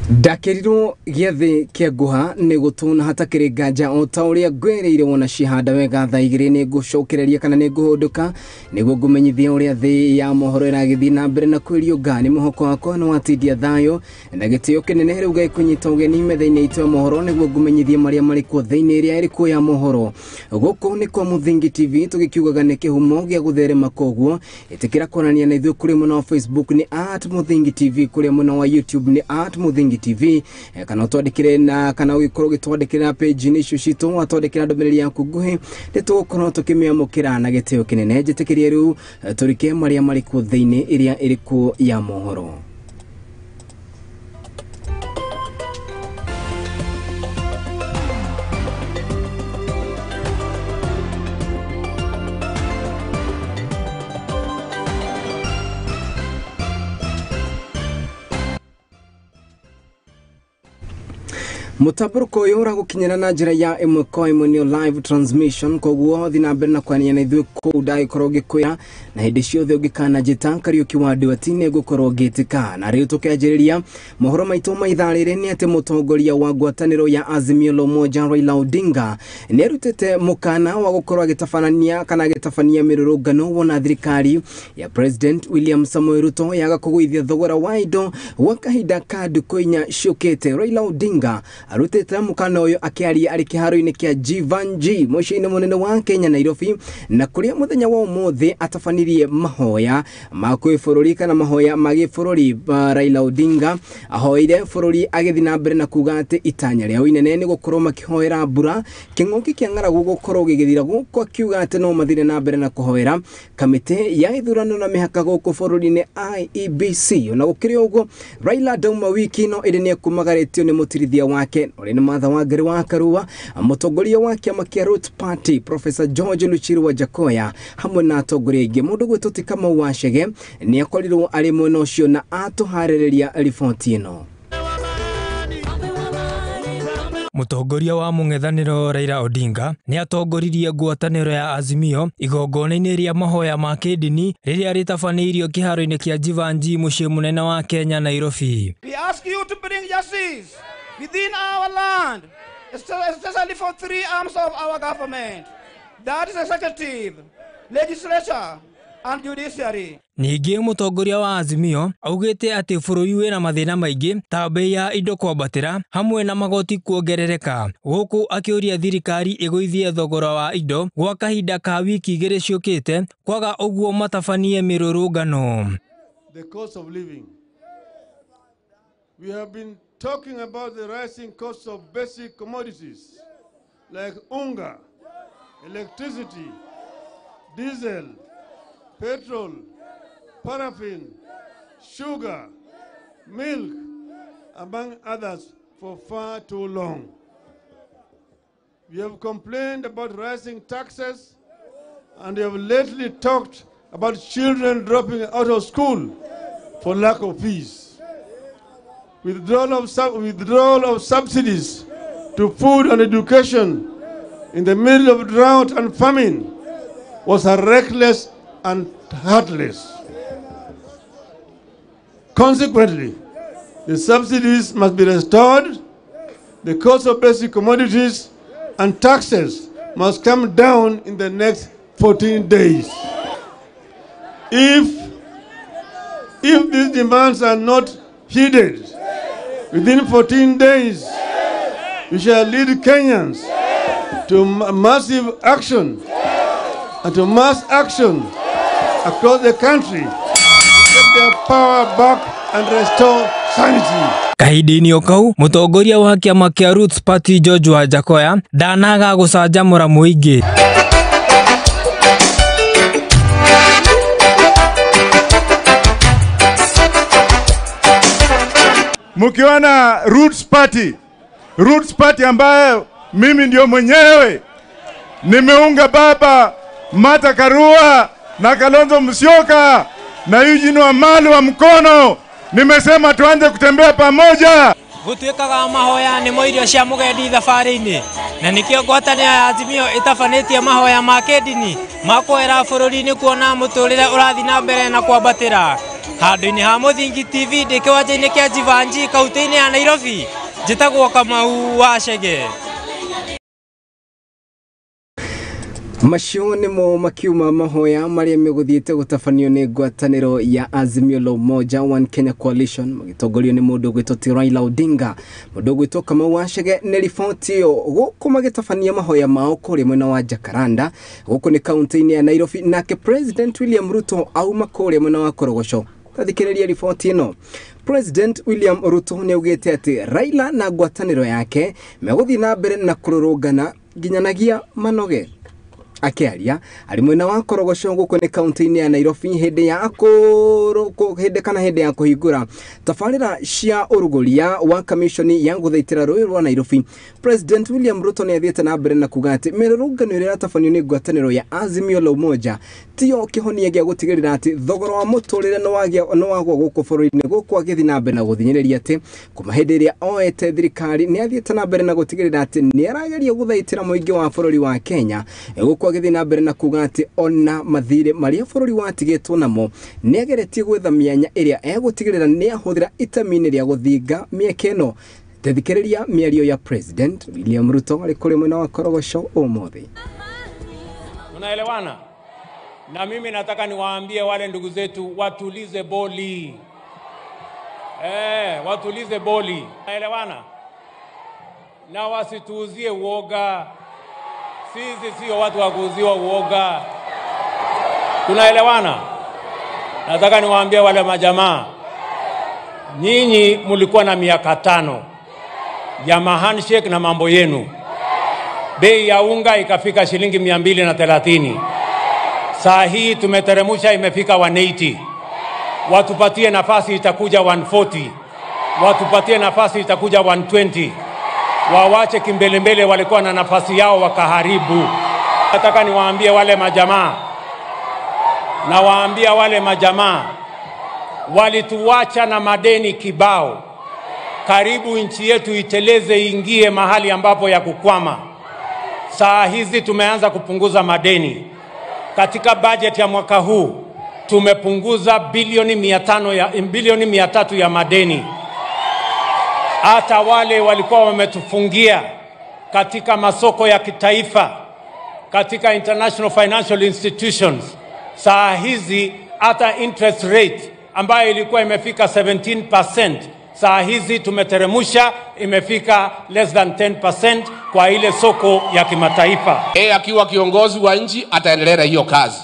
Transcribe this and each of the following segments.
Ndakerirwo giathi kia guha ni gutuna hatakiri nganja o ta uria ngwereire wona cihanda wega thaa igiri ni gucokereria kana ni guhunduka niguo ngumenyithia uria thi ya mohoro iragithi na mbere na kwiriunga ni muhoko wakwa no atindia thayo na gitio kinene riu gaikunyita ugeni metha-ini itu ya mohoro niguo ngumenyithia maria mari kuo thiini iria iri kuo ya mohoro guku ni kwa Muthingi TV tugikiugaga ni kihumo gia gutherema koguo itikira kuonania na ithuĩ kuri muno wa Facebook ni @Muthingi TV kuri muno wa YouTube ni @Muthingi TV kana twandikire na kana ugikorwo gitwandikira page ni icio citu watwandikira ndomereri yaku nguhi nitugukorwo tukimiamukira na gitio kinene njitikirie riu turike maria mari ku thiini iria iri ku ya mohoro. Mutaburuko uyu uragukinyira na njira ya imwe kwa imwe ni live transmission koguo thina mbere na kwania na ithuĩ kũu ndagĩkorwo ngĩkwĩra na hĩndĩ ciothe ũngĩkana njĩta Kariuki wa Nduati nĩ ngũkorwo ngĩtĩka na rĩu tũkĩanjĩrĩria mohoro maitũ ma ithaa rĩrĩ nĩ atĩ mũtongoria wa ngwatanĩro ya Azimio la Umoja Raila Odinga nĩ arutĩte mũkana wa gũkorwo agĩtabanania kana agĩtabania mĩrũrũngano wona thirikari ya President William Samoei Ruto yaga kũgũithia thogora wa indo gwa kahinda ka ndukũ inya ciũkĩte. Raila Odinga arutete mukana uyu akiaria ari kiharo-ini kia G1G muciĩ-inĩ munene wa Kenya Nairobi na kuria muthenya wa umuthi atafanirie mahoya ma kwĩbũrũri kana mahoya ma gĩbũrũri. Raila Odinga ahoire bũrũri agĩthi na mbere na kuga atĩ itanya rĩao inene nĩ gũkorwo makihoera mbura kĩng'ũki kĩa ng'aragu gũkorwo gĩgĩthira gũkũ akiuga atĩ no mathire na mbere na kũhoera kamĩtĩ ya ithurano na mĩhaka gũkũ bũrũri-inĩ IEBC. Ona gũkĩrĩ ũguo Raila dauma wiki ĩno ĩrĩ nĩ ekumagarĩtio nĩ mũtirithia wake ore ni matha wa ngari wa Karua mutongoria wa kiama kia Root Party Professor George Luchiru wa Jakoya hamwe na atongoria ingĩ mundu gwĩtũti kama washege ni akorirwo ari mwena ũcio na atuharĩrĩria riboti ĩno. Mutongoria wa mung'ethanĩro Raila Odinga ni atongoririe ngwatanĩro ya Azimio igongona-inĩ rĩa mahoya ma kĩndini rĩrĩa rĩtabanĩirio kĩharo-inĩ kia G1G muciĩ munene wa Kenya Nairobi. We ask you to bring justice within our land, especially for three arms of our government. That is executive, legislature, and judiciary. Ningĩ mutongoria wa Azimio augĩte atĩ bũrũri wĩna mathĩna maingĩ ta bei ya indo kwambatĩra hamwe na magoti kuongerereka gũkũ akĩũria thirikari ĩgũithie thogora wa indo gwa kahinda ka wiki igĩrĩ ciũkĩte kwaga ũguo matabanie mĩrũrũngano. The cost of living. We have been talking about the rising cost of basic commodities like unga, electricity, diesel, petrol, paraffin, sugar, milk, among others, for far too long. We have complained about rising taxes, and we have lately talked about children dropping out of school for lack of fees. Withdrawal of subsidies to food and education in the middle of drought and famine was reckless and heartless. Consequently, the subsidies must be restored, the cost of basic commodities and taxes must come down in the next 14 days. If these demands are not heeded, within 14 days, we shall lead Kenyans to massive action and to mass action across the country to get their power back and restore sanity. Kahindi-inĩ o kau mutongoria wa kiama kia Root Party George wa Jakoya ndanaga gũcanjamũra mũingĩ. Mukiona Roots Party ambayo mimi ndio mwenyewe nimeunga baba Martha Karua na Kalonzo Musyoka na Eugene Wamalwa wa mkono, nimesema tuanze kutembea pamoja. Gũtuĩkaga mahoya nĩ moirio cia mũgendi thabarĩ-inĩ na nĩkĩo ngwatanĩro ya Azimio ĩtabanĩtie mahoya ma kĩndini ma kwera bũrũri-inĩ kuona mũtũrĩre ũrathi na mbere na kwambatĩra. Handũ-inĩ ha Muthingi TV ndĩ kĩwanja-inĩ kĩa Jivanji kaunti-inĩ ya Nairobi, njĩtagwo Kamau wa Chege. Macio nimo makiuma mahoya maria meguthiite gutafanio ni ngwataniro ya Azimio la Umoja One Kenya Coalition magitongorio ni mundu gwitwo Raila Odinga. Mundu gwitwo Kamau wa Chege ni riboti yo guku magitafania mahoya mao kuri mwena wa Jakaranda guku ni kaunti-ini ya Nairobi, nake President William Ruto auma kuri mwena wa Korogosho. Tathikiriria riboti ino. President William Ruto ni ugite ati Raila na ngwataniro yake meguthi na mbere na kururungana ginyanagia manoge. Akiaria ari mwena wa Korogosho guku ni kaunti-ini ya Nairobi hindi ya hindi ya kuhingura tabarira cia uruguria wa kamishoni ya guthaitira rũĩ rwa Nairobi. President William Ruto ni athiete na mbere na kuga ati mirurungano iria tafanio ni ngwataniro ya Azimio la Umoja tio kihonia gia gutigirira ati thogora wa muturire no wagwo guku bũrũri-inĩ guku agithi na mbere na guthinyĩrĩria ati kuma hindi iria oete thirikari ni athiete na mbere na gutigirira ati ni arageria guthaitira muingi wa bũrũri wa Kenya guku agithi na mbere na kuga ati ona mathire maria bũrũri watigĩtwo namo ni ageretie gwetha mĩanya ĩrĩa egũtigĩrĩra ni ahuthira itemi-inĩ rĩa gũthinga mĩeke ĩno. Tethikĩrĩria mĩario ya President William Ruto ari kuri mwena wa Korogosho umuthi. Unaelewana? Na mimi nataka niwaambie wale ndugu zetu watulize boli. Watulize boli. Unaelewana? Na wasituuzie uoga. Sisi sio watu wa kuuziwa uoga. Tunaelewana? Nataka niwaambie wale majamaa, nyinyi mulikuwa na miaka 5 ya handshake na mambo yenu. Bei ya unga ikafika shilingi 230. Saa hii tumeteremusha imefika 180. Watupatie nafasi itakuja 140. Watupatie nafasi itakuja 120. Wawache kimbelembele walikuwa na nafasi yao wakaharibu. Nataka niwaambie wale majamaa, na waambia wale majamaa walituacha na madeni kibao. Karibu nchi yetu iteleze ingie mahali ambapo ya kukwama. Saa hizi tumeanza kupunguza madeni. Katika budget ya mwaka huu tumepunguza bilioni 300 ya madeni. Hata wale walikuwa wametufungia katika masoko ya kitaifa, katika international financial institutions, saa hizi hata interest rate ambayo ilikuwa imefika 17%, saa hizi tumeteremusha imefika less than 10% kwa ile soko ya kimataifa. Akiwa kiongozi wa nchi ataendelea hiyo kazi.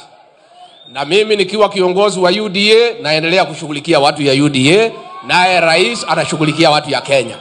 Na mimi nikiwa kiongozi wa UDA naendelea kushughulikia watu ya UDA, naye rais atashughulikia watu ya Kenya.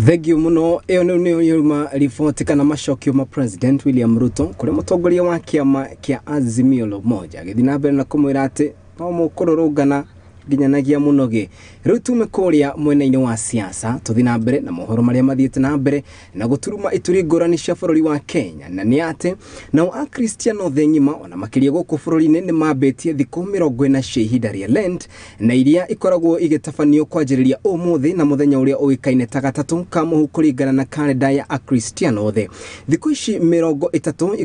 Thegio muno eo ni yuma riboti kana macokio ma President William Ruto kuri mutongoria wa kiama kia Azimio la Umoja agithi na mbere na kumwira ati no mukururungana ginyanagia munoge. Riu tumekoria mwena-ini wa siasa tuthi na mbere na mohoro maria mathiete na mbere na guturuma ituri ngurani cia bũrũri wa Kenya, na ni ati nao Akristiano thengima ona makiria guku bũrũri-inĩ ni mambetie thikũ 40 cia ihinda rĩa Lent, na iria ikoragwo igitafanio kwanjĩrĩria ũmũthĩ na muthenya ũrĩa ũĩkaine ta gatatũ ka mũhu kũringana na kalenda ya Akristiano the. Thikũ ici 30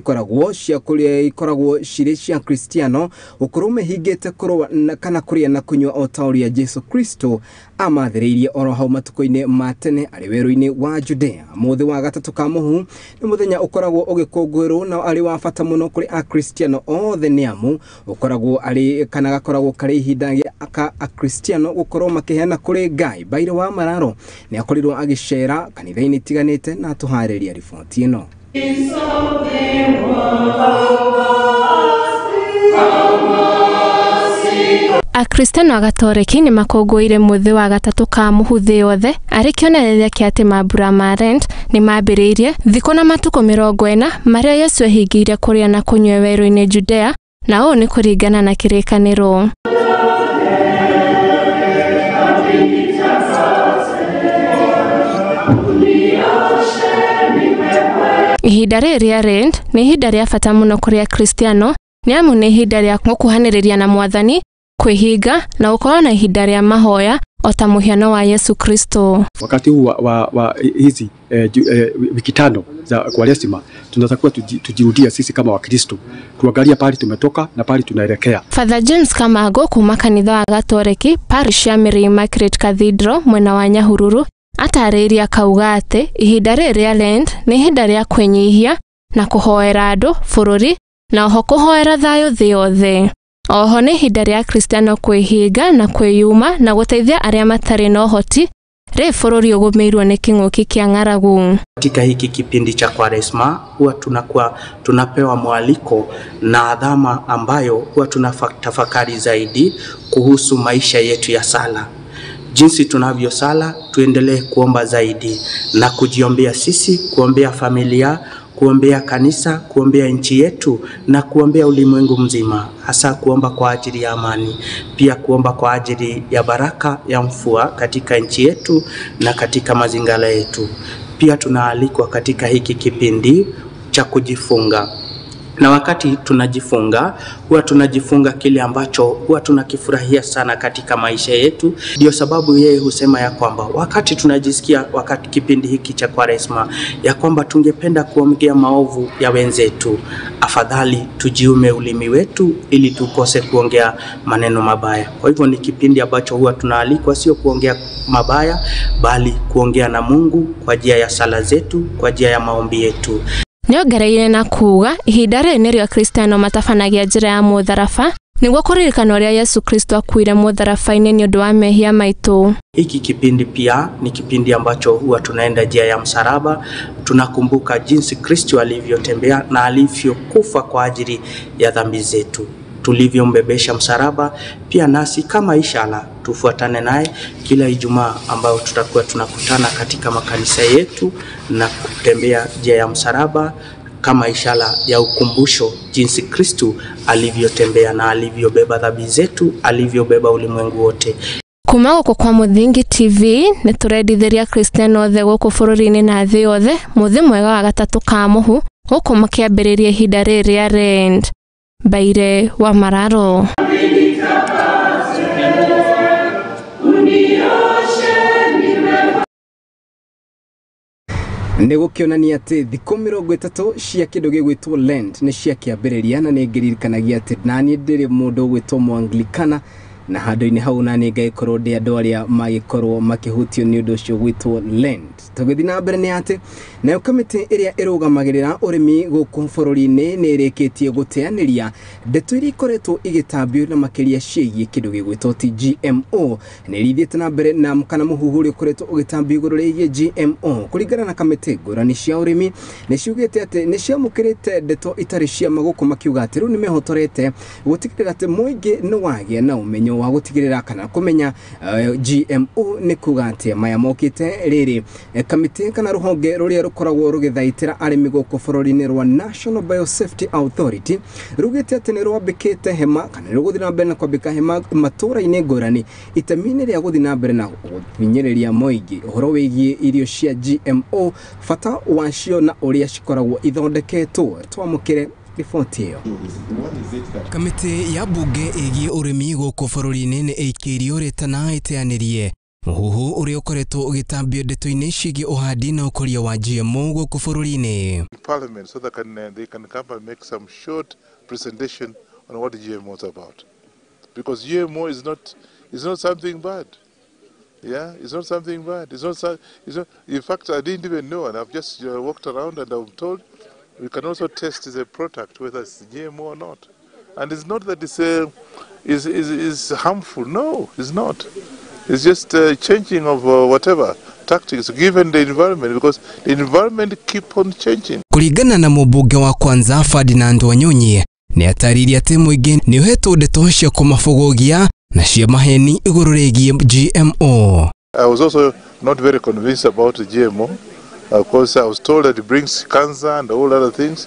ikoragwo cirĩ cia Kristiano ukorwo mehingĩte kũrũa kana kũrĩa na kunyua o ta ũrĩa Jesu Kristo amathĩrĩirie oro hau matukũ-inĩ ma tene arĩ werũ-inĩ wa Judea. Mũthĩ wa gatatũ ka mũhu nĩ mũthenya ũkoragwo ũgĩkũngũĩrwo na arĩ wa bata mũno kũrĩ Akristiano othe nĩamu ũkoragwo arĩ kana gakoragwo karĩ ihinda rĩa Akristiano gũkorwo makĩheana kũrĩ Ngai. Bairũ wa Mararo nĩ akorirwo agĩcera kanitha-inĩ itiganĩte na tũharĩria riboti ĩno. Akristiano agatoreki ni makũngũĩire mũthĩ wa gatatũ ka mũhu thĩ yothe arĩ kĩonereria kĩa atĩ mambura ma Lent nĩ mambĩrĩirie thikũ na matukũ 40 marĩa Yesu ehingĩire kũrĩa na kũnyua werũ-inĩ Judea, na ũũ nĩ kũringana na kĩrĩkanĩro. Ihinda rĩrĩa Lent nĩ ihinda rĩa bata mũno kũrĩ Akristiano nĩamu nĩ ihinda rĩa gũkuhanĩrĩria na Mwathani kwĩhinga na gũkorwo na ihinda rĩa mahoya o ta mũhiano wa Yesu Kristo. Wakati huu wa hizi wiki tano za Kwaresima tunatakiwa tujirudia sisi kama Wakristo, tuangalia pale tumetoka na pale tunaelekea. Father James Kamago kuma kanitha wa Gatoreki parish ya Mary Immaculate Cathedral mwena wa Nyahururu atarĩria kauga atĩ ihinda rĩrĩa Lent nĩ ihinda rĩa kwĩnyihia na kũhoera andũ bũrũri na oho kũhoera thayũ thĩ yothe. Oho nĩ ihinda rĩa Kristiano kwĩhinga na kwĩyuma na gũteithia arĩa matarĩ na ũhoti rĩ bũrũri ũgũmĩirwo nĩ kĩng'ũki kĩa ng'aragu. Katika hiki kipindi cha Kwaresma huwa tunapewa mwaliko na adhama ambayo huwa tunatafakari zaidi kuhusu maisha yetu ya sala. Jinsi tunavyosala tuendelee kuomba zaidi na kujiombea sisi, kuombea familia, kuombea kanisa, kuombea nchi yetu na kuombea ulimwengu mzima, hasa kuomba kwa ajili ya amani, pia kuomba kwa ajili ya baraka ya mvua katika nchi yetu na katika mazingira yetu. Pia tunaalikwa katika hiki kipindi cha kujifunga. Na wakati tunajifunga, huwa tunajifunga kile ambacho huwa tunakifurahia sana katika maisha yetu. Ndio sababu yeye husema ya kwamba wakati tunajisikia wakati kipindi hiki cha Kwaresma ya kwamba tungependa kuongea maovu ya wenzetu, afadhali tujiume ulimi wetu ili tukose kuongea maneno mabaya. Kwa hivyo ni kipindi ambacho huwa tunaalikwa sio kuongea mabaya, bali kuongea na Mungu kwa njia ya sala zetu, kwa njia ya maombi yetu. Nĩongereire na kuga ihinda rĩrĩ nĩrĩo Kristiano matafanagia njĩra ya mũtharaba nĩguo kũririkana ũrĩa Yesu Kristo akuire mũtharabainĩ nĩ ũndũ wa mehia maitũ. Hiki kipindi pia ni kipindi ambacho huwa tunaenda njia ya msalaba, tunakumbuka jinsi Kristo alivyotembea na alivyokufa kwa ajili ya dhambi zetu. Tulivyombebesha msalaba, pia nasi kama ishara tufuatane naye kila Ijumaa ambayo tutakuwa tunakutana katika makanisa yetu na kutembea njia ya msalaba kama ishara ya ukumbusho jinsi Kristo alivyotembea na alivyobeba dhambi zetu, alivyobeba ulimwengu wote. Kuma gũkũ kwa Muthingi TV nĩ tũrendithĩria Kristiano othe gũkũ bũrũri-inĩ na thĩ yothe mũthĩ mwega wa gatatũ ka mũhu gũkũ makĩambĩrĩria ihinda rĩrĩ rĩa Lent. Baire wa Mararo. Nĩgũkĩonania atĩ thikũ 30 cia kĩndũ gĩgwĩtwo Lent nĩ ciakĩambĩrĩria na nĩngĩririkanagia atĩ naniĩ ndĩrĩ mũndũ ũgwĩtwo Mũanglikana na handũ-inĩ hau naniĩ ngagĩkorwo ndĩ andũ arĩa magĩkorwo makĩhutio nĩ ũndũ ũcio gwĩtwo Lent. Tũgĩthiĩ na mbere nĩ atĩ nayo kamĩtĩ ĩrĩa ĩrũgamagĩrĩra ũrĩmi gũkũ bũrũri-inĩ nĩ ĩrĩkĩtie gũteanĩria ndeto iria ikoretwo igĩtambio na makĩria ciĩgiĩ kĩndũ gĩgwĩtwo ti GMO. Nĩ ĩthiĩte na mbere na kana mũhuhu ũrĩa ũkoretwo ũgĩtambio igũrũ rĩgiĩ GMO. Kũringana na kamĩtĩ ngũrani cia ũrĩmi nĩ ciugĩte atĩ nĩ ciamũkĩrĩte ndeto itarĩ cia magũkũ makiuga atĩ rĩu nĩ mehotorete gũtigĩrĩra atĩ mũingĩ nĩ wagĩa na ũmenyo wa gũtigĩrĩra kana kũmenya GMO nĩ kuga atĩ maya mokĩte rĩrĩ. Kamĩtĩ kana rũhonge rũrĩa rũkoragwo rũgĩthaitĩra arĩmi gũkũ bũrũri-inĩ rwa National Biosafety Authority rugĩte atĩ nĩ rwambĩkĩte hema kana rũgũthiĩ na mbere na kwambĩka hema matũũra-inĩ ngũrani itemi-inĩ rĩa gũthiĩ na mbere na gũthing'ĩrĩria mũingĩ ũhoro wĩgiĩ irio cia GMO, bata wacio na ũrĩa cikoragwo ithondeketwo. Twamũkĩre riboti ĩyo. Kamĩtĩ ya mbunge ĩgiĩ ũrĩmi gũkũ bũrũri-inĩ nĩ ĩikĩirio rĩtana ĩteanĩrie mũhuhu ũrĩa ũkoretwo ũgĩtambio ndeto-inĩ ciĩgiĩ ũhandi na ũkũria wa GMO gũkũ bũrũri-inĩ. Parliament so that they can come and make some short presentation on what GMO is about, because GMO is not something bad. Yeah, it's not something bad. It's not. In fact, I didn't even know, and I've just walked around and I'm told we can also test the product whether it's GMO or not. And it's not that it's harmful. No, it's not. It's just changing of whatever tactics given the environment, because the environment keep on changing. Kũringana na mũmbunge wa kwanza Ferdinand Wanyonyi nĩ ataririe atĩ mũingĩ nĩ ũhetwo ndeto cia kũmabũgũgia na cia maheni igũrũ rĩgiĩ GMO. I was also not very convinced about the GMO. Of course, I was told that it brings cancer and all other things.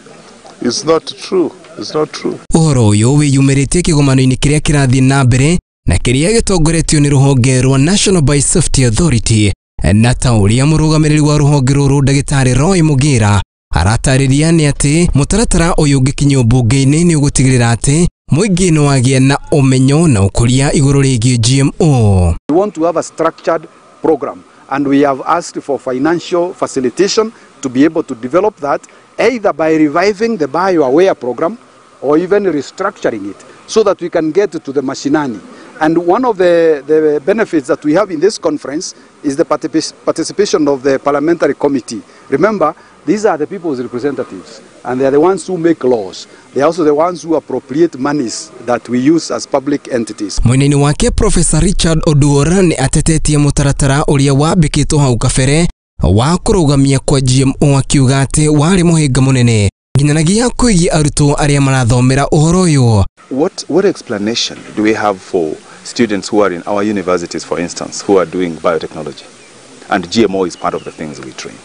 It's not true. It's not true. Ũhoro ũyũ wĩyumĩrĩtie kĩgomano-inĩ kĩrĩa kĩrathiĩ na mbere na kĩrĩa gĩtongoretio nĩ rũhonge rwa National Biosafety Authority na ta ũrĩa mũrũgamĩrĩri wa rũhonge rũrũ ndagĩtarĩ Roy Mugira Aratariria ni ati mutaratara uyu ngikinywo bunge-ini ni ugutigirira ati muingi no agie na umenyo na ukuria iguru rigi GMO. We want to have a structured program and we have asked for financial facilitation to be able to develop that, either by reviving the bio-aware program or even restructuring it so that we can get to the mashinani. And one of the benefits that we have in this conference is the participation of the parliamentary committee. Remember, these are the people's representatives and they are the ones who make laws. They are also the ones who appropriate monies that we use as public entities. Mweneni wake Professor Richard Oduor ni atetetie mutaratara uria wambikitwo hau kabere wa kurugamia kwa GMO akiuga ati wari muhinga munene nginyanagia kuigia arutwo aria marathomera uhoro uyu. What explanation do we have for students who are in our universities, for instance, who are doing biotechnology, and GMO is part of the things we train?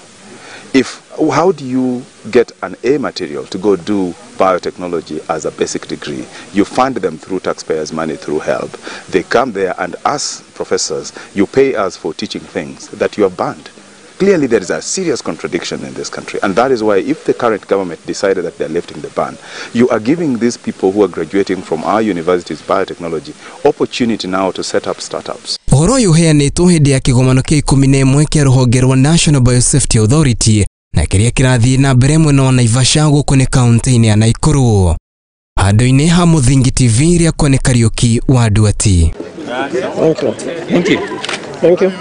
How do you get an A material to go do biotechnology as a basic degree? You fund them through taxpayers' money, through help. They come there, and us professors, you pay us for teaching things that you have banned. Clearly there is a serious contradiction in this country, and that is why if the current government decided that they are lifting the ban, you are giving these people who are graduating from our universities biotechnology opportunity now to set up startups. Uhoro uyu uheanitwo hindi ya kigomano kia 11 kia ruhonge rwa National Biosafety Authority na kiria kirathii na mbere mwena wa Naivasha guku ni kaunti-ini ya Nakuru. Handu-ini ha Muthingi TV ria kwa ni Kariuki wa Nduati. Thank you. Thank you.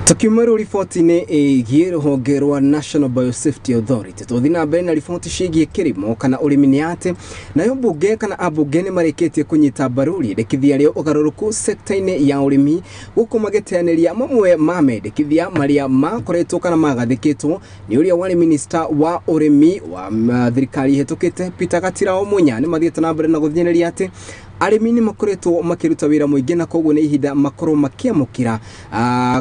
Tukiumaru riboti-ini igie ruhonge rwa National Biosafety Authority tuthina mbere na riboti ciigie kirimo kana urimi ni ati nayo bunge kana abunge ni mareketie kunyita mbaru riendekithia rio ugaruruku sekta-ini ya urimi guku magiteaniria mamwe ma mendekithia maria makoretwo kana magathikitwo ni uria wari minister wa urimi wa thirikari hetukite Peter Gatirao Munya ni mathiete na mbere na guthineria ati arimi ni makoretwo makiruta wira muingi na koguo ni ihinda makorwo makiamukira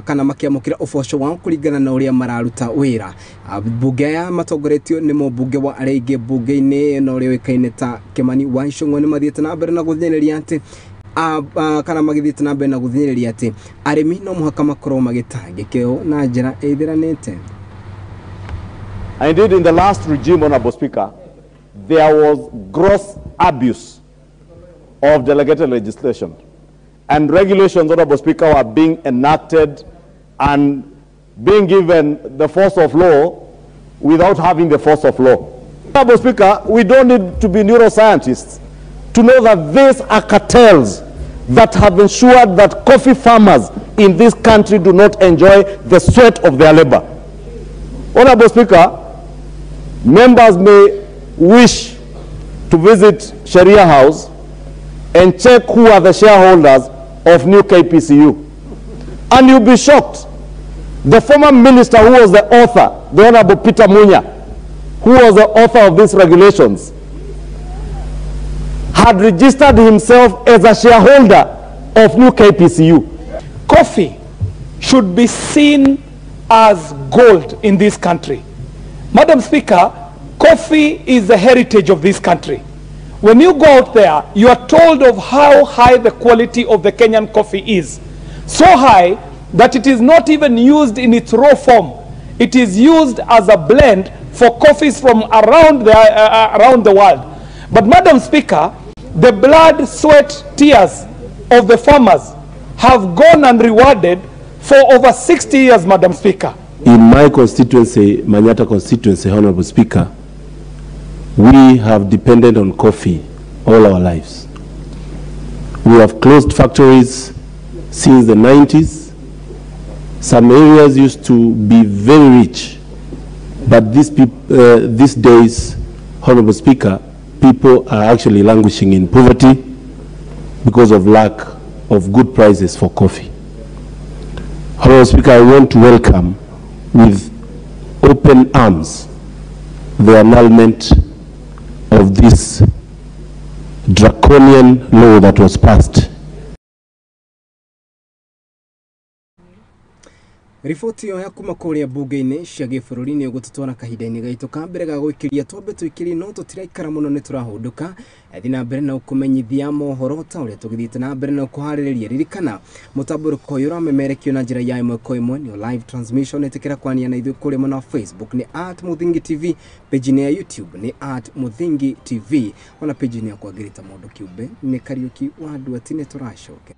kana makiamukira uboco wao kuringana na uria mararuta wira. Bunge ya matongoretio ni mubunge wa arenge bunge-ini no ri wikaine ta Kimani wa Icung'wa ni mathiete na mbere na guthineria ati kana magithiete na mbere na guthineria ati arimi no muhaka makorwo magitangikio na njira ithiranite. Indeed, in the last regime, Honorable Speaker, there was gross abuse of delegated legislation, and regulations, Honorable Speaker, were being enacted and being given the force of law without having the force of law. Honorable Speaker, we don't need to be neuroscientists to know that these are cartels that have ensured that coffee farmers in this country do not enjoy the sweat of their labor. Honorable Speaker, members may wish to visit Sharia House and check who are the shareholders of new KPCU. And you'll be shocked. The former minister who was the author, the Honorable Peter Munya, who was the author of these regulations, had registered himself as a shareholder of new KPCU. Coffee should be seen as gold in this country. Madam Speaker, coffee is the heritage of this country. When you go out there, you are told of how high the quality of the Kenyan coffee is. So high that it is not even used in its raw form. It is used as a blend for coffees from around the world. But Madam Speaker, the blood, sweat, tears of the farmers have gone unrewarded for over 60 years, Madam Speaker. In my constituency, Manyata constituency, Honorable Speaker, we have depended on coffee all our lives. We have closed factories since the 90s. Some areas used to be very rich, but these days, Honorable Speaker, people are actually languishing in poverty because of lack of good prices for coffee. Honorable Speaker, I want to welcome with open arms the annulment of this draconian law that was passed. Riboti yo ya kuma kuria bunge-ini cia gĩbũrũri nĩ gũtũtwara kahinda-inĩ gaitũ ka mbere ga gwĩkĩria twambe twĩkĩrie no tũtiraikara mũno nĩ tũrahũndũka thiĩ na mbere na ũkũmenyithia mohoro ta ũrĩa tũgĩthiĩte na mbere na ũkũharĩrĩria ririkana mũtambũrũko ũyũ ũramemerekio na njĩra ya ĩmwe kwa ĩmwe nĩ live transmission ĩtĩkĩra kwania na ithuĩ kũrĩa mwena wa Facebook nĩ @Muthingi TV, page ya YouTube nĩ @Muthingi TV, ona page ya kwa Gerita Mondo Kiumbe nĩ Kariuki wa Nduati. Nĩ tũracoke.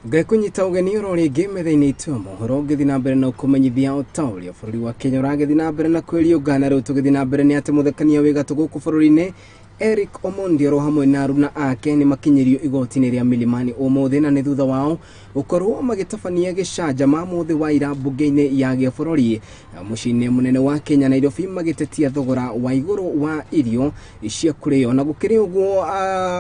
Ngekunyita ugeni rĩngĩ metha-inĩ itu mohoro ngĩthiĩ na mbere na ũkũmenyithia ũtaũria bũrũri wa Kenya ũragĩthiĩ na mbere na kwĩriũngana rĩu tũgĩthiĩ na mbere nĩ atĩ mũthekania wĩ gatũ gũkũ bũrũri-inĩ Eric Omondi hamwe na aruna ake nĩ makinyĩrio igoti-inĩ rĩa Milimani ũmũthĩ na nĩ thutha wao gũkorwo magĩtabania gĩcanjama mũthĩ wa ira mbunge-inĩ ya gĩbũrũri mũciĩ-inĩ mũnene wa Kenya Nairobi magĩtetia thogora wa igũrũ wa irio cia kũrĩo na gũkĩrĩ ũguo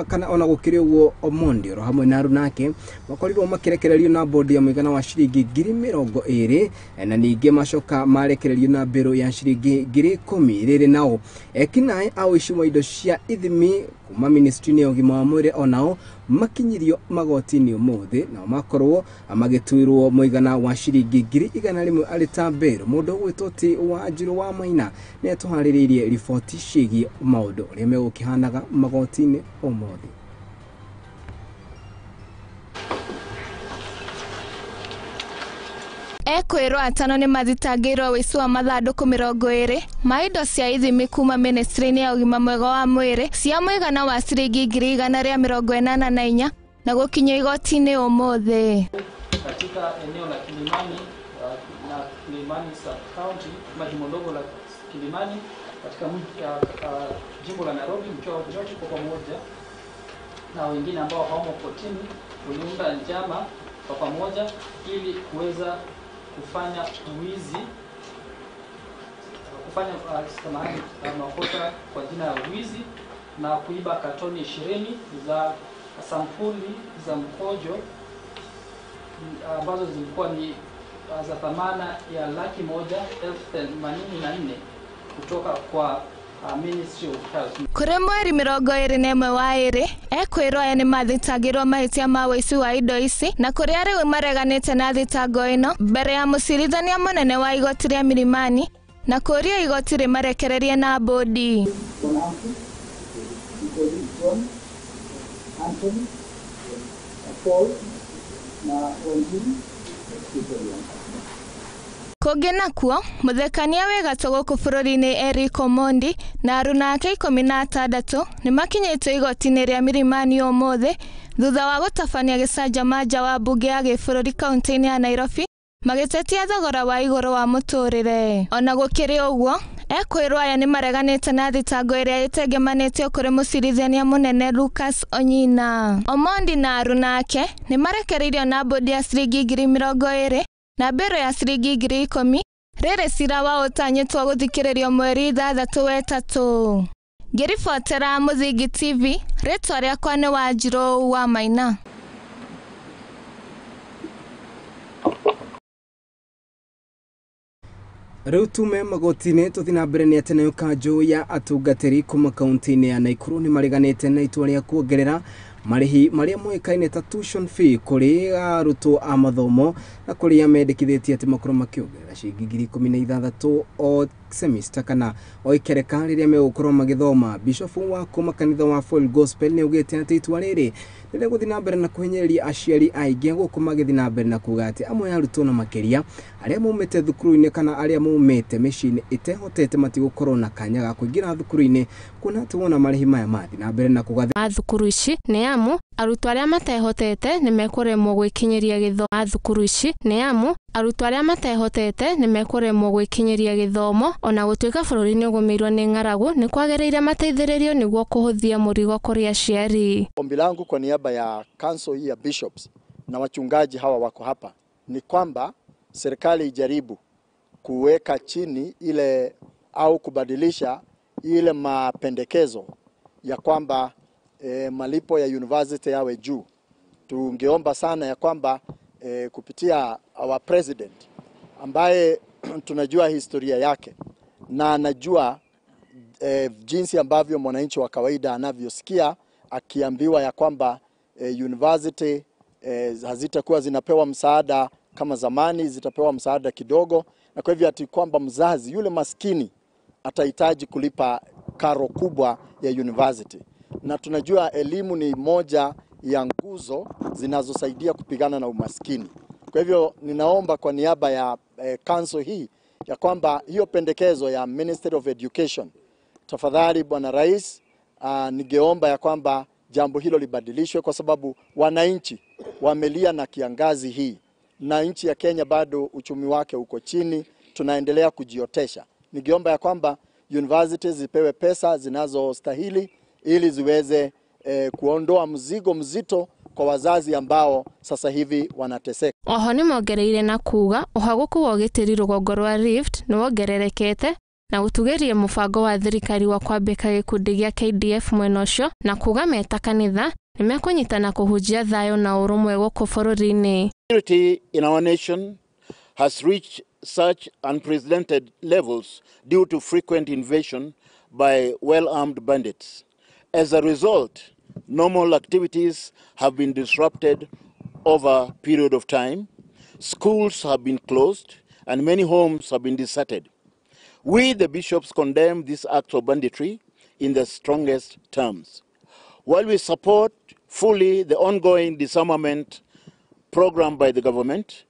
kana ona gũkĩrĩ ũguo Omondi hamwe na aruna ake makorirwo makĩrekererio na bondi ya mũigana wa ciringi 20,000 na ningĩ macoka marekererio na mbero ya ciringi 10,000 rĩrĩ nao ekinaĩ a ũici wa indo cia ithimi kuma ministry-inĩ ya ũgima wa mwĩrĩ onao makinyirio magoti-inĩ ũmũthĩ na makorwo magĩtuĩrwo mũigana wa ciringi 100,000 arĩ ta mbero. Mũndũ ũgwĩtwo ti Wanjirũ wa Maina nĩ atũharĩrĩirie riboti ciĩgiĩ maũndũ ũrĩa megũkĩhanaga magoti-inĩ ũmũthĩ. Ekwĩrwo atano nĩ mathitangĩirwo ũici wa mathandũkũ 20 ma indo cia ithimi kuma ministry-inĩ ya ũgima mwega wa mwĩrĩ cia mũigana wa ciringi 184 na gũkinyio igoti-inĩ ũmũthĩ. Katika eneo la Kilimani na Kilimani sub-county, jimbo ndogo la Kilimani katika jimbo la Nairobi, mkoa wa Nduati kwa pamoja na wengine ambao hawamo kotini tuliunda njama kwa pamoja ili kuweza kufanya wizi, kufanya makosa kwa jina ya wizi na kuiba katoni 20 za sampuli za mkojo ambazo zilikuwa ni za thamana ya 1,184 kutoka kwa Ministry of Health. Kũrĩ mweri 21 wa ĩrĩ ekwĩrwo aya nĩ mathitangĩrwo mahĩtia ma ũici wa indo ici na kũrĩa rĩu mareganĩte na thitango ĩno mbere ya mũcirithania mũnene wa igoti rĩa Milimani na kũria igoti rĩmarekererie na bodi. Kũngĩ nakuo, mũthekania wĩ gatũ gũkũ bũrũri-inĩ Eric Omondi na aruna ake 16 nĩ makinyĩtwo igoti-inĩ rĩa Milimani ũmũthĩ thutha wa gũtabania gĩcanjama nja wa mbunge ya gĩbũrũri kaunti-inĩ ya Nairobi magĩtetia thogora wa igũrũ wa mũtũrĩre. Ona gũkĩrĩ ũguo, ekwĩrwo aya nĩ mareganĩte na thitango ĩrĩa ĩtengemanĩtio kũrĩ mũcirithania mũnene Lucas Onyina. Omondi na aruna ake nĩ marekereirio na bondi ya ciringi 20,000 na mbero ya ciringi 10,000 rĩrĩ cira wa ũtanyĩtwo gũthikĩrĩrio mweri 3 wetatũ. Ngĩribotera Muthingi TV, rĩtwa rĩakwa nĩ Wanjirũ wa Maina. Rĩu tume magoti-inĩ tũthiĩ na mbere nĩ atĩ nayo kanjũ ya atungatĩri kuma kaunti-inĩ ya Naikuru nĩ mareganĩte na itua rĩa kuongerera marĩhi marĩa moĩkaine ta tuition fee kũrĩ arutwo a mathomo na kũrĩa mendekithĩtie atĩ makorwo makĩongerera ciringi 16 o semester kana o ikereka rĩrĩa megũkorwo magĩthoma. Bishop wa kuma kanitha wa Full Gospel nĩ augĩte atĩ itua rĩrĩ nĩ rĩgũthiĩ na mbere na kũhinyĩrĩria aciari aingĩ gũkũ magĩthiĩ na mbere na kuuga atĩ amwe arutwo na makĩria arĩa maumĩte thukuru-inĩ kana arĩa maumĩte mĩciĩ-inĩ ĩtehotete matigũkorwo na kanya ga kũingĩra thukuru-inĩ kuona atĩ wona marĩhi maya mathiĩ na mbere na kũgatha thukuru ici nĩ amu arutwo arĩa matehotete nĩ mekũremwo gwĩkinyĩria gĩthomo thukuru ici nĩ amu arutwo arĩa matehotete nĩ mekũremwo gwĩkinyĩria gĩthomo ona gũtuĩka bũrũri nĩ ũgũmĩirwo nĩ ng'aragu nĩ kwagĩrĩire mateithĩrĩrio nĩguo kũhũthia mũrigo kũrĩ aciari. Ombi langu kwa niaba ya council hii ya bishops na wachungaji hawa wako hapa ni kwamba serikali ijaribu kuweka chini ile au kubadilisha ile mapendekezo ya kwamba malipo ya university yawe juu. Tungeomba sana ya kwamba kupitia our president ambaye tunajua historia yake na anajua jinsi ambavyo mwananchi wa kawaida anavyosikia akiambiwa ya kwamba university hazitakuwa zinapewa msaada kama zamani, zitapewa msaada kidogo, na kwa hivyo ati kwamba mzazi yule maskini atahitaji kulipa karo kubwa ya university. Na tunajua elimu ni moja ya nguzo zinazosaidia kupigana na umaskini. Kwa hivyo ninaomba kwa niaba ya council hii ya kwamba hiyo pendekezo ya Ministry of Education, tafadhali Bwana Rais, ningeomba ya kwamba jambo hilo libadilishwe kwa sababu wananchi wamelia na kiangazi hii na nchi ya Kenya bado uchumi wake uko chini, tunaendelea kujiotesha. Ningeomba ya kwamba universities zipewe pesa zinazostahili ili ziweze kuondoa mzigo mzito kwa wazazi ambao sasa hivi wanateseka. Oho nĩ mongereire na kuga ũhagũku wa ũgitĩri rũgongo rwa Rift nĩ wongererekete na gũtugĩria mũbango wa thirikari wa kwambĩka gĩkundi gĩa KDF mwena ũcio na kuga meta kanitha nĩ mekũnyitana kũhunjia thayũ na ũrũmwe gũkũ bũrũri-inĩ. Security in our nation has reached such unprecedented levels due to frequent invasion by well-armed bandits. As a result, normal activities have been disrupted over a period of time. Schools have been closed and many homes have been deserted. We, the bishops, condemn this act of banditry in the strongest terms. While we support fully the ongoing disarmament program by the government,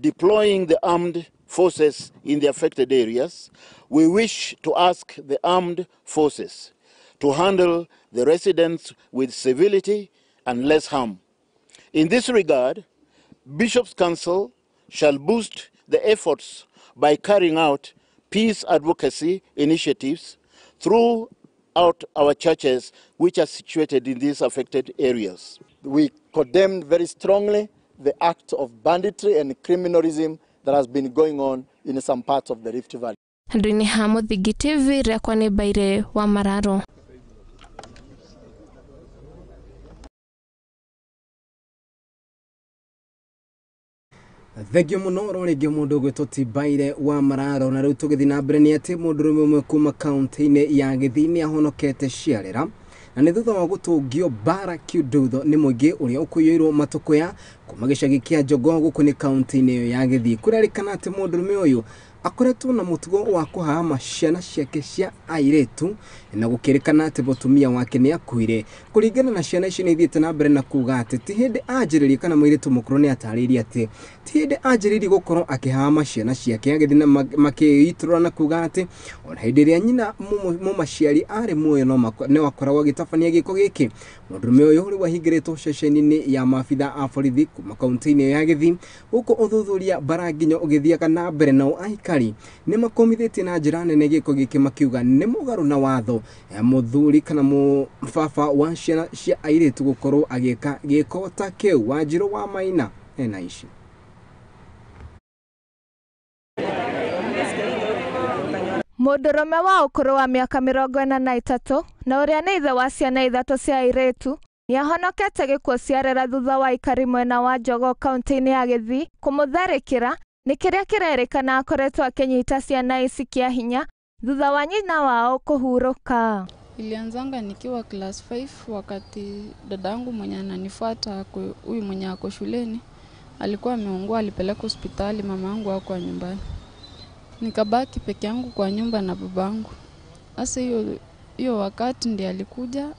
deploying the armed forces in the affected areas, we wish to ask the armed forces to handle the residents with civility and less harm. In this regard, Bishops' Council shall boost the efforts by carrying out peace advocacy initiatives throughout our churches which are situated in these affected areas. We condemn very strongly the act of banditry and criminalism that has been going on in some parts of the Rift Valley. Handũ-inĩ ha Muthingi TV rĩakwa nĩ Mbaire wa Mararo. Thegio mũno rĩngĩ mũndũ gwĩtwo ti Mbaire wa Mararo na rĩu tũgĩthiĩ na mbere nĩ atĩ mũndũrũme ũmwe kuma kaunti-inĩ ya Gĩthii nĩ ahonokete ciarĩra na nĩ thutha wa gũtũngio mbara kiũndutho nĩ mũingĩ ũrĩa ũkũiyũirwo matũkũya kuma gĩcagi kĩa Jogoo gũkũ nĩ kaunti-inĩ ya Gĩthii. Kũrerĩkana atĩ mũndũrũme ũyũ akoretwo na mutugo wa kuhama ciana ciake cia airetu na gukirekana ati botumia wake ni akuire. Kuringana na ciana ici ni ithiete na mbere na kuga ati ti hindi anjiririe kana muiretu mukuru ni ataririe ati ti hindi anjiririe gukorwo akihama ciana ciake agithi na makiiturwa na kuga ati ona hindi ria nyina mumaciari ari muoyo no wakoragwo agitabania giko giki. Mundurume uyu uri wahingiritwo ceceni-ini ya mafitha a borithi kuma kaunti-ini ya Githii uko uthuthuria baranginyo ugithiaga na mbere nao aikari ni makomithitie na njira nene giko giki makiuga ni mugaru na watho muthuri kana mubaba wa ciana cia airetu gukorwo agika giko ta kiu. Wanjiru wa Maina ena ici. Mũndũrũme wa ũkũrũ wa mĩaka 43 na ũrĩa nĩ ithe wa ciana 3 cia airĩtu nĩahonokete gĩkuũ ciarera thutha wa aikari mwena wa Jogoo kaunti-inĩ ya Githii kũmũtharĩkĩra nĩ kĩrĩa kĩrerĩkana akoretwo akĩnyita ciana ici kĩa hinya thutha wa nyina wao kũhurũka. Ilianzanga nikiwa class 5 wakati dadangu mwenye ananifuata huyu mwenye ako shuleni alikuwa ameungua, alipeleka hospitali, mamangu hakuwa nyumbani. Nikabaki peke yangu kwa nyumba na babangu. Sasa hiyo wakati ndiye alikuja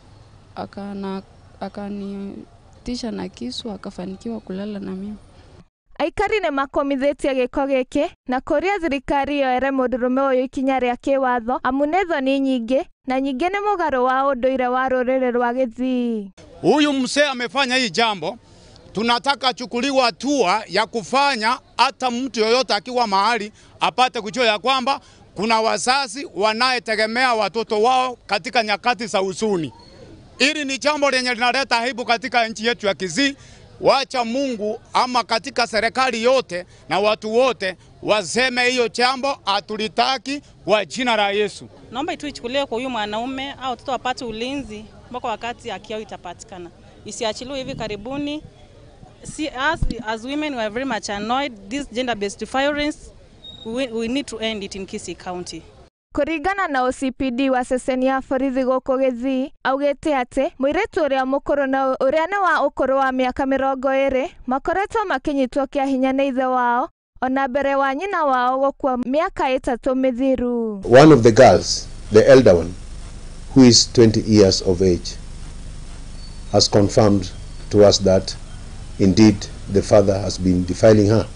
akanitisha na kisu akafanikiwa kulala na mimi. Aikari nĩ makomithitie gĩko gĩkĩ na kũria thirikari yoere mũndũrũme ũyũ ikinya rĩa kĩwatho amu nĩ thoni nyingĩ na nyingĩ nĩ mũgarũ wa ũndũire wa rũrĩrĩ rwa Githii. Huyu mzee amefanya hii jambo, tunataka chukuliwa hatua ya kufanya hata mtu yoyote akiwa mahali apate kujua ya kwamba kuna wazazi wanayetegemea watoto wao katika nyakati za huzuni. Hili ni jambo lenye linaleta aibu katika nchi yetu ya Githii. Wacha Mungu ama katika serikali yote na watu wote waseme hiyo jambo atulitaki kwa jina la Yesu. Naomba ituichukuliwe kwa huyu mwanaume au watoto wapate ulinzi mpaka wakati haki yao itapatikana. Isiachiliwe hivi karibuni. See, as women, we are very much annoyed. This gender-based violence, we need to end it in Kisii County. Kũringana na OCPD wa ceceni ya borithi gũkũ Githii augĩte atĩ mũirĩtu ũrĩa mũkũrũ na ũrĩa nĩ wa ũkũrũ wa mĩaka 20 makoretwo makĩnyitwo kĩa hinya nĩ ithe wao ona mbere wa nyina wao gũkua mĩaka 3 mĩthiru. One of the girls, the elder one, who is 20 years of age, has confirmed to us that indeed the father has been defiling her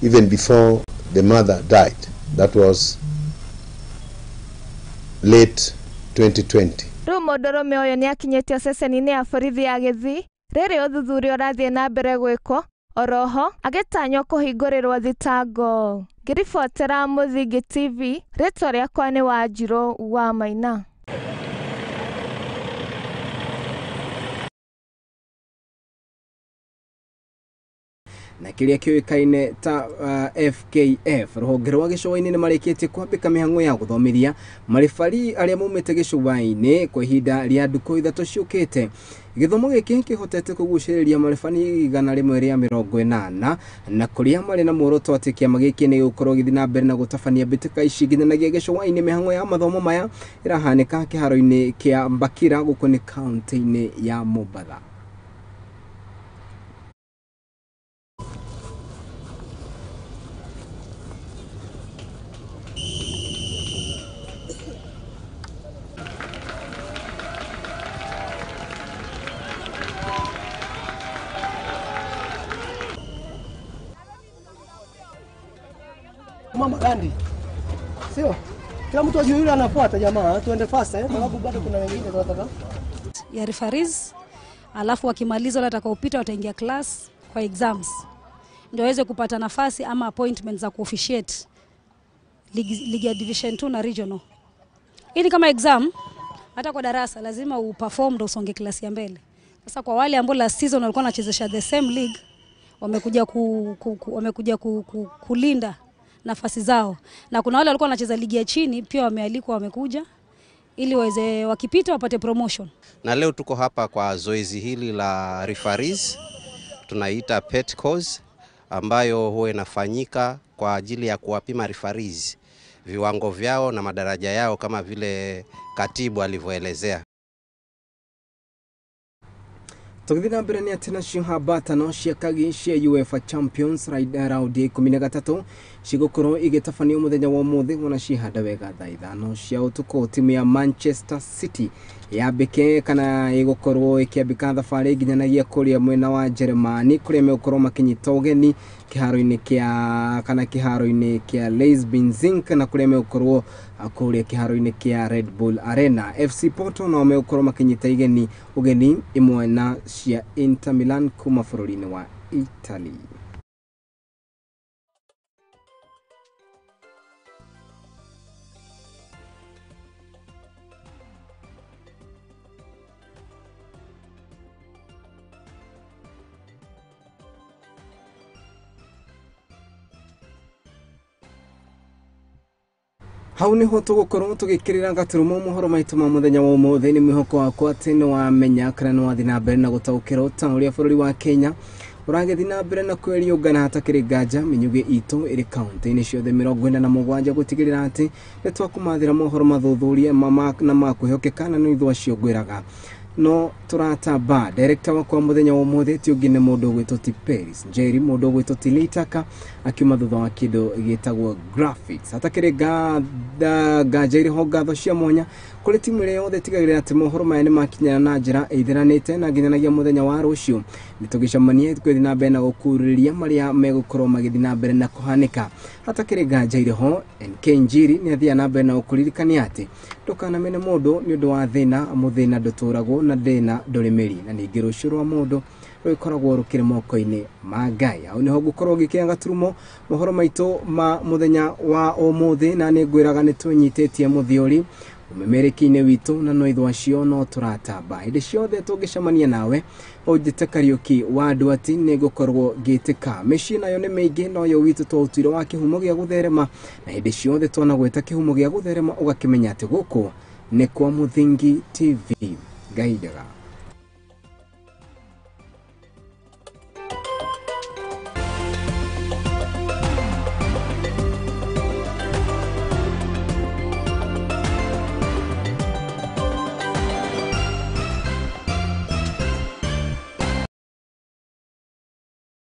even before the mother died. That was late 2020. Rĩu mũndũrũme ũyũ nĩ akinyĩtio ceceni-inĩ ya borithi ya Githii rĩrĩ ũthuthuria ũrathiĩ na mbere gwĩkwo, oroho agĩtanywo kũhingũrĩrwo thitango. Ngĩribotera Muthingi TV, rĩtwa rĩakwa nĩ Wanjiru wa Maina. Na kiria kĩoĩkaine ta FKF rũhonge rwa gĩcũa-inĩ nĩ marĩkĩtie kwambĩka mĩhang'o ya gũthomithia marĩbari arĩa maumĩte gĩcũa-inĩ kwa ihinda rĩa ndukũ 3 ciũkĩte. Gĩthomo gĩkĩ kĩhotete kũgucĩrĩria marĩbari 180 na kũrĩa marĩ na muoroto atĩ kĩama gĩkĩ nĩ gũkorwo gĩthiĩ na mbere na gũtabania mbĩtĩka ici nginyagia gĩcũa-inĩ. Mĩhang'o ya mathomo maya ĩrahanĩka kĩharo-inĩ kĩa Mbakira gũkũ nĩ kaunti-inĩ ya Mombatha. Mama Gandhi. Sio? Kila mtu ajue yule anafuata jamaa, tuende fast sababu bado kuna wengine tunataka. Ya referees, alafu wakimaliza wale watakaopita wataingia class kwa exams. Ndio waweze kupata nafasi ama appointments za kuofficiate ligi ya division 2 na regional. Hili kama exam hata kwa darasa lazima uperform ndio usonge class ya mbele. Sasa kwa wale ambao last season walikuwa wanachezesha the same league wamekuja kulinda nafasi zao, na kuna wale walikuwa wanacheza ligi ya chini pia wamealikwa, wamekuja ili waweze wakipita wapate promotion. Na leo tuko hapa kwa zoezi hili la referees, tunaita pet course, ambayo huwa inafanyika kwa ajili ya kuwapima referees viwango vyao na madaraja yao kama vile katibu alivyoelezea. Tugithina mbere ni ati nacio habatano cia kagi cia UEFA Champions round 13 cigũkorwo igĩtabanio muthenya wa ũmũthĩ wona cihanda wega thaa 5 cia ũtukũ. Timu ya Manchester City yambĩke kana ĩgũkorwo ĩkĩambĩka thabarĩ nginyanagia kũrĩa mwena wa Germany kũrĩa megũkorwo makinyita ũgeni kĩharo-inĩ kĩa Leipzig na kũrĩa megũkorwo kũrĩa kĩharo-inĩ kĩa Red Bull Arena. FC Porto no megũkorwo makinyita ũgeni imwe na cia Inter Milan kuma bũrũri-inĩ wa Italy. Hau niho tugukorwo tugikirira gaturumo mohoro maitu ma muthenya wa ũmũthĩ. Ni mwihoko wakwa atĩ nĩ wamenya kana nĩ wathi na mbere na gũtaũkĩrwo ta ũrĩa bũrũri wa Kenya ũragĩthi na mbere na kwĩriũngana hatakĩrĩ nganja mĩnyuge itũ ĩrĩ kaunti-inĩ ciothe 47 gũtigĩrĩra atĩ nĩ twakũmathĩra mohoro mathuthurie na makwĩhokeka na nĩ ithuĩ acio ngwĩraga. No turatamba director wakwa muthenya wa ũmũthĩ ti ũngĩ nĩ mũndũ ũgwĩtwo ti Paris Njeri, mũndũ ũgwĩtwo ti Litaka akiuma thutha wa kĩndũ gĩtagwo graphics. Hatakĩrĩ nganja irĩ ho ngatho cia mwanya kũrĩ timu ĩrĩa yothe tigagĩrĩra atĩ mohoro maya nĩ makinyana na njĩra ĩtheranĩte na nginyanagia muthenya wa rũciũ nĩ tũgĩcemanie twĩthi na mbere na gũkurĩria marĩa megũkorwo magĩthi na mbere na kũhanĩka. Hatakĩrĩ nganja irĩ ho NK Njiri nĩ athiaga na mbere na gũkũririkania atĩ ndũkanamene mũndũ nĩ ũndũ wa thĩna, mũthĩna ndũtũragwo na thĩna ndũrĩ mĩri, na ningĩ rũciũ rwa mũndũ rũkoragwo rũkĩrĩ moko-inĩ ma Ngai. Hau niho ngũkorwo ngĩkĩra gaturumo mohoro maitũ ma muthenya wa ũmũthĩ, na nĩ ngwĩraga nĩ twĩnyitĩtie mũthiori umemereki-inĩ witũ na no ithuĩ acio no tũratamba hĩndĩ ciothe tũngĩcemania nawe ũnjĩte Kariuki wa Nduati nĩ ngũkorwo ngĩtĩka. Mĩciĩ nayo nĩ mĩingĩ no yo witũ twaũtuire wa kĩhumo gĩa gũtherema, na hĩndĩ ciothe twanagwĩta kĩhumo gĩa gũtherema ũgakĩmenya atĩ gũkũ nĩ kwa Muthingi TV. Ngai ndega.